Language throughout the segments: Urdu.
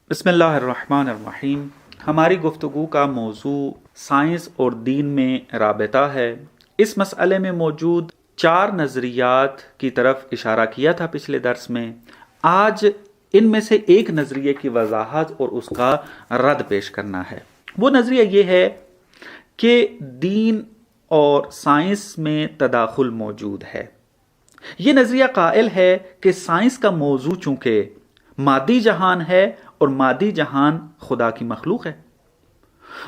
بسم اللہ الرحمن الرحیم۔ ہماری گفتگو کا موضوع سائنس اور دین میں رابطہ ہے۔ اس مسئلے میں موجود 4 نظریات کی طرف اشارہ کیا تھا پچھلے درس میں۔ آج ان میں سے ایک نظریے کی وضاحت اور اس کا رد پیش کرنا ہے۔ وہ نظریہ یہ ہے کہ دین اور سائنس میں تداخل موجود ہے۔ یہ نظریہ قائل ہے کہ سائنس کا موضوع چونکہ مادی جہان ہے اور مادی جہان خدا کی مخلوق ہے،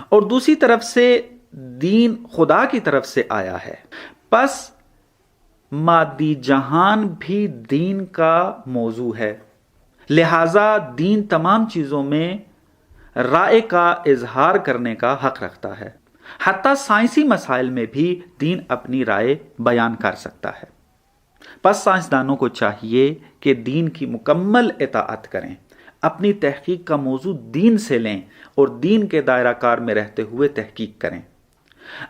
اور دوسری طرف سے دین خدا کی طرف سے آیا ہے، پس مادی جہان بھی دین کا موضوع ہے، لہذا دین تمام چیزوں میں رائے کا اظہار کرنے کا حق رکھتا ہے۔ حتیٰ سائنسی مسائل میں بھی دین اپنی رائے بیان کر سکتا ہے۔ پس سائنسدانوں کو چاہیے کہ دین کی مکمل اطاعت کریں، اپنی تحقیق کا موضوع دین سے لیں اور دین کے دائرہ کار میں رہتے ہوئے تحقیق کریں۔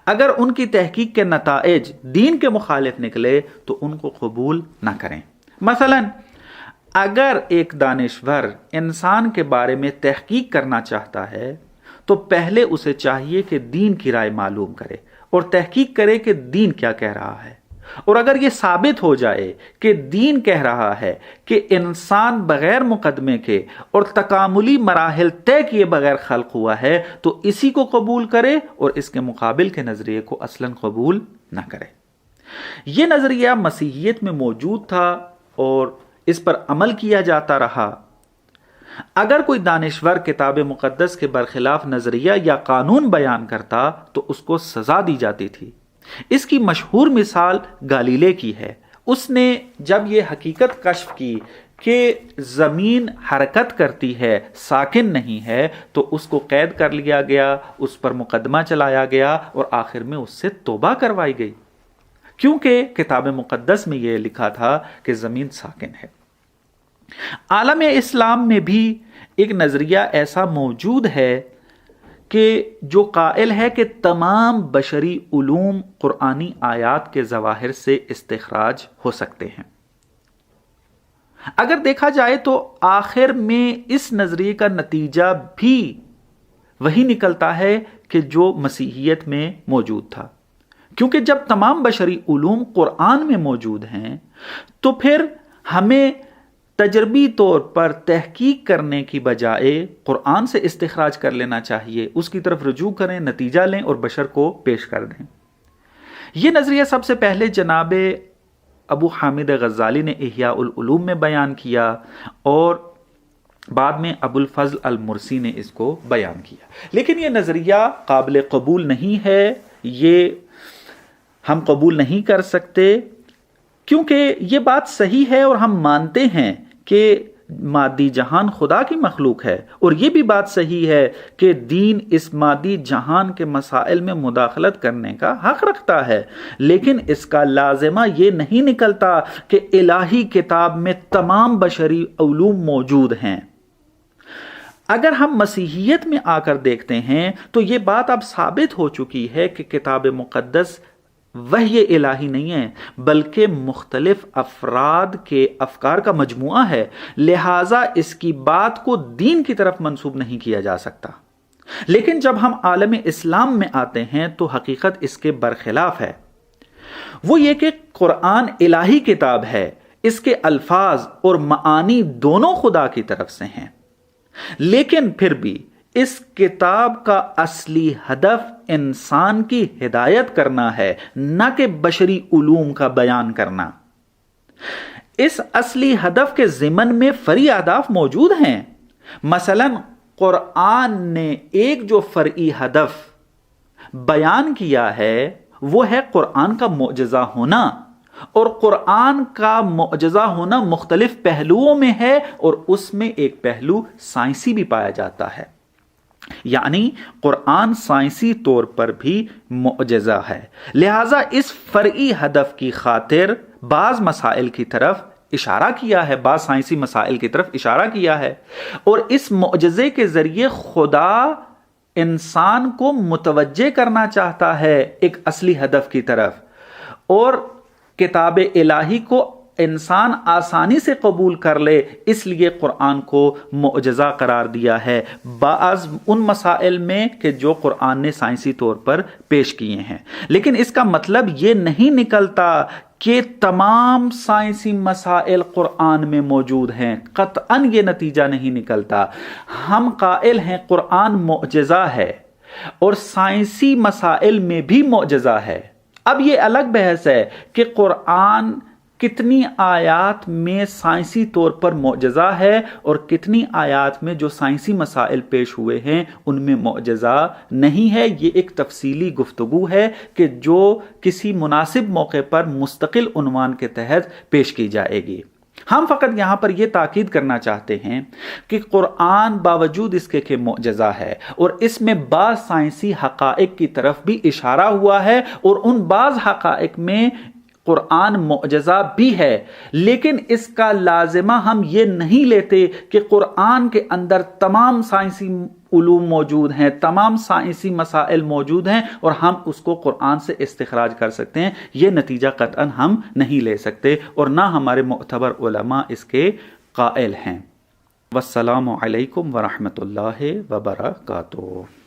اگر ان کی تحقیق کے نتائج دین کے مخالف نکلے تو ان کو قبول نہ کریں۔ مثلا اگر ایک دانشور انسان کے بارے میں تحقیق کرنا چاہتا ہے تو پہلے اسے چاہیے کہ دین کی رائے معلوم کرے اور تحقیق کرے کہ دین کیا کہہ رہا ہے، اور اگر یہ ثابت ہو جائے کہ دین کہہ رہا ہے کہ انسان بغیر مقدمے کے اور تکاملی مراحل طے کیے بغیر خلق ہوا ہے تو اسی کو قبول کرے اور اس کے مقابل کے نظریے کو اصلاً قبول نہ کرے۔ یہ نظریہ مسیحیت میں موجود تھا اور اس پر عمل کیا جاتا رہا۔ اگر کوئی دانشور کتاب مقدس کے برخلاف نظریہ یا قانون بیان کرتا تو اس کو سزا دی جاتی تھی۔ اس کی مشہور مثال گالیلے کی ہے۔ اس نے جب یہ حقیقت کشف کی کہ زمین حرکت کرتی ہے، ساکن نہیں ہے، تو اس کو قید کر لیا گیا، اس پر مقدمہ چلایا گیا اور آخر میں اس سے توبہ کروائی گئی، کیونکہ کتاب مقدس میں یہ لکھا تھا کہ زمین ساکن ہے۔ عالم اسلام میں بھی ایک نظریہ ایسا موجود ہے کہ جو قائل ہے کہ تمام بشری علوم قرآنی آیات کے ظواہر سے استخراج ہو سکتے ہیں۔ اگر دیکھا جائے تو آخر میں اس نظریے کا نتیجہ بھی وہی نکلتا ہے کہ جو مسیحیت میں موجود تھا، کیونکہ جب تمام بشری علوم قرآن میں موجود ہیں تو پھر ہمیں تجربی طور پر تحقیق کرنے کی بجائے قرآن سے استخراج کر لینا چاہیے، اس کی طرف رجوع کریں، نتیجہ لیں اور بشر کو پیش کر دیں۔ یہ نظریہ سب سے پہلے جناب ابو حامد غزالی نے احیاء العلوم میں بیان کیا اور بعد میں ابو الفضل المرسی نے اس کو بیان کیا، لیکن یہ نظریہ قابل قبول نہیں ہے، یہ ہم قبول نہیں کر سکتے، کیونکہ یہ بات صحیح ہے اور ہم مانتے ہیں کہ مادی جہان خدا کی مخلوق ہے، اور یہ بھی بات صحیح ہے کہ دین اس مادی جہان کے مسائل میں مداخلت کرنے کا حق رکھتا ہے، لیکن اس کا لازمہ یہ نہیں نکلتا کہ الہی کتاب میں تمام بشری علوم موجود ہیں۔ اگر ہم مسیحیت میں آ کر دیکھتے ہیں تو یہ بات اب ثابت ہو چکی ہے کہ کتاب مقدس وحی الہی نہیں ہے، بلکہ مختلف افراد کے افکار کا مجموعہ ہے، لہٰذا اس کی بات کو دین کی طرف منسوب نہیں کیا جا سکتا۔ لیکن جب ہم عالم اسلام میں آتے ہیں تو حقیقت اس کے برخلاف ہے۔ وہ یہ کہ قرآن الہی کتاب ہے، اس کے الفاظ اور معانی دونوں خدا کی طرف سے ہیں، لیکن پھر بھی اس کتاب کا اصلی ہدف انسان کی ہدایت کرنا ہے، نہ کہ بشری علوم کا بیان کرنا۔ اس اصلی ہدف کے ضمن میں فرعی اہداف موجود ہیں۔ مثلا قرآن نے ایک جو فرعی ہدف بیان کیا ہے وہ ہے قرآن کا معجزہ ہونا، اور قرآن کا معجزہ ہونا مختلف پہلوؤں میں ہے، اور اس میں ایک پہلو سائنسی بھی پایا جاتا ہے، یعنی قرآن سائنسی طور پر بھی معجزہ ہے۔ لہٰذا اس فرعی ہدف کی خاطر بعض مسائل کی طرف اشارہ کیا ہے، بعض سائنسی مسائل کی طرف اشارہ کیا ہے، اور اس معجزے کے ذریعے خدا انسان کو متوجہ کرنا چاہتا ہے ایک اصلی ہدف کی طرف، اور کتاب الہی کو انسان آسانی سے قبول کر لے، اس لیے قرآن کو معجزہ قرار دیا ہے بعض ان مسائل میں کہ جو قرآن نے سائنسی طور پر پیش کیے ہیں۔ لیکن اس کا مطلب یہ نہیں نکلتا کہ تمام سائنسی مسائل قرآن میں موجود ہیں، قطعاً یہ نتیجہ نہیں نکلتا۔ ہم قائل ہیں قرآن معجزہ ہے اور سائنسی مسائل میں بھی معجزہ ہے۔ اب یہ الگ بحث ہے کہ قرآن کتنی آیات میں سائنسی طور پر معجزہ ہے اور کتنی آیات میں جو سائنسی مسائل پیش ہوئے ہیں ان میں معجزہ نہیں ہے۔ یہ ایک تفصیلی گفتگو ہے کہ جو کسی مناسب موقع پر مستقل عنوان کے تحت پیش کی جائے گی۔ ہم فقط یہاں پر یہ تاکید کرنا چاہتے ہیں کہ قرآن باوجود اس کے کہ معجزہ ہے اور اس میں بعض سائنسی حقائق کی طرف بھی اشارہ ہوا ہے اور ان بعض حقائق میں قرآن معجزہ بھی ہے، لیکن اس کا لازمہ ہم یہ نہیں لیتے کہ قرآن کے اندر تمام سائنسی علوم موجود ہیں، تمام سائنسی مسائل موجود ہیں اور ہم اس کو قرآن سے استخراج کر سکتے ہیں۔ یہ نتیجہ قطعاً ہم نہیں لے سکتے اور نہ ہمارے معتبر علماء اس کے قائل ہیں۔ والسلام علیکم ورحمۃ اللہ وبرکاتہ۔